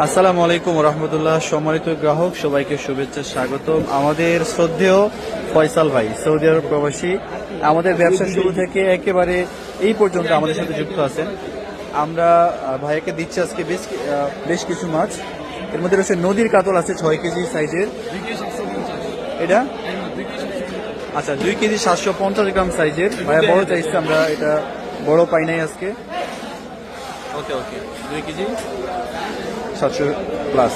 আসসালামু আলাইকুম রহমতুল্লাহ। সম্মানিত গ্রাহক সবাইকে শুভেচ্ছা, স্বাগতম। আমাদের শ্রদ্ধেয় ফয়সাল ভাই সৌদি আরব প্রবাসী, আমাদের ব্যবসা শুরু থেকে একেবারে এই পর্যন্ত আমাদের সাথে যুক্ত আছেন। আমরা ভাইয়াকে দিচ্ছি আজকে বেশ কিছু মাছ। এর মধ্যে রয়েছে নদীর কাতল আছে 6 কেজি সাইজের। এটা আচ্ছা 2 কেজি 750 গ্রাম সাইজের। ভাইয়া বড় চাইছে, আমরা এটা বড় পাই নাই আজকে। ওকে 2 কেজি 700 প্লাস।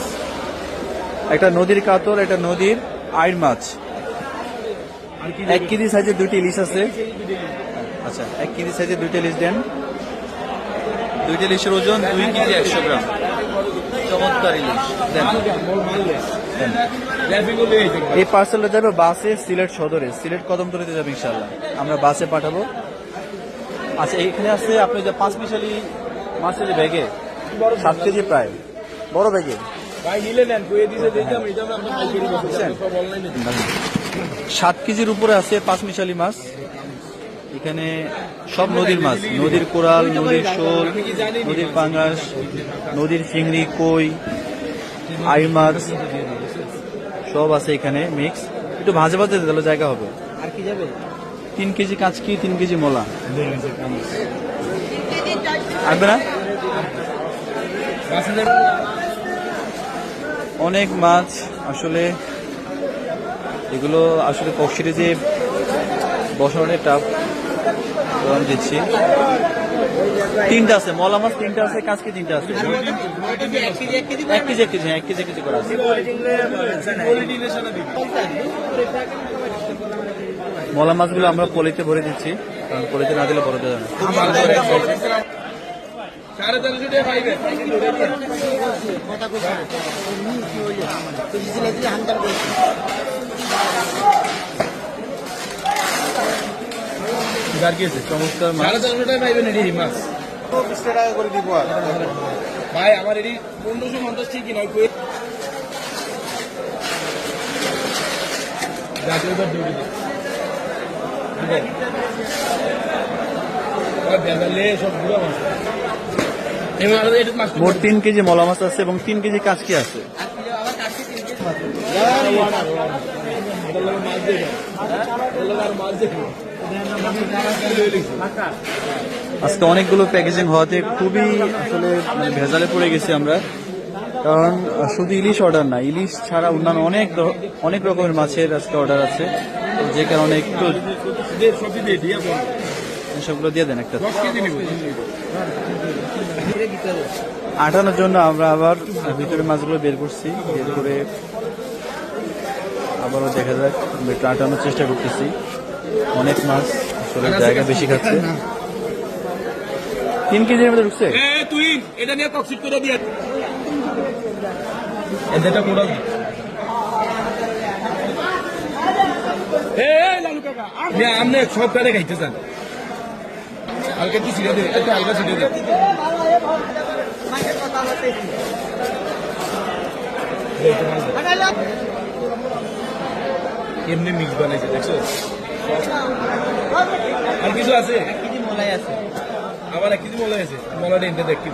একটা নদীর কাতল, একটা নদীর আইর মাছ। 1 কেজি সাইজের 2টি ইলিশ আছে। আচ্ছা 1 কেজি সাইজের 2টি ইলিশ দেন। 2টি ইলিশের ওজন 2 কেজি 100 গ্রাম। চমৎকার ইলিশ দেন। এই পার্সেলটা যাবে বাসে সিলেট সদরে, সিলেট কদমতলীতে যাবে ইনশাআল্লাহ। আমরা বাসে পাঠাবো। আচ্ছা এইখানে আছে আপনি যে 5 মিশালি মাছের যে ব্যাগে 7 কেজি প্রায় বড় ব্যাগে 7 কেজির উপরে আছে 5 মিশালি মাছ। এখানে সব নদীর মাছ, নদীর কোরাল, নদীর শোল, নদীর পাঙ্গাস, নদীর চিংড়ি, কই, আই মাছ সব আছে এখানে মিক্স। একটু ভাজে ভাজে দিলে জায়গা হবে। আর কি যাবে 3 কেজি কাঁচকি, 3 কেজি মোলা আসবে না? অনেক মাছ আসলে, এগুলো আসলে কক্সিরে যে বসানোর টাপ আমি দিচ্ছি। 3টা আছে মলা মাছ, 3টা আছে কাঁচকি, 3টা আছে। 1 কেজি করে আছে। মলা মাছগুলো আমরা পলিতে ভরে দিচ্ছি, কারণ পলিতে না দিলে বড় দেওয়া যাবে না। চমৎকার মাছ। 20 টাকা করে দিব ভাই। আমার এটি 1550 ঠিকই নয়। মোট 3 কেজি মলা মাছ আছে এবং 3 কেজি কাঁচকি আছে। আজকে অনেকগুলো প্যাকেজিং হওয়াতে খুবই আসলে ভেজালে পড়ে গেছি আমরা, কারণ শুধু ইলিশ অর্ডার না, ইলিশ ছাড়া অন্যান্য অনেক রকমের মাছের আজকে অর্ডার আছে, যে কারণে একটু সবগুলো দিয়ে দেন। একটা আটানোর জন্য আমরা আবার ভিতরে মাছগুলো বের করছি, বের করে আবারও দেখা যাক, একটু আটানোর চেষ্টা করতেছি। অনেক মাছ আসলে জায়গা বেশি খাচ্ছে। 3 কেজির মধ্যে ঢুকছে। আপনি সব কালে খাইতে চান, হালকা কি ছিঁড়ে দেবে, একটু হালকা ছিঁড়ে দেবে। এমনি মিক্স বানাইছে দেখছো। আর কিছু আছে? 1 কেজি মলাই আছে। আবার 1 কেজি মলাই আছে। মলাটা এনতে দেখ কি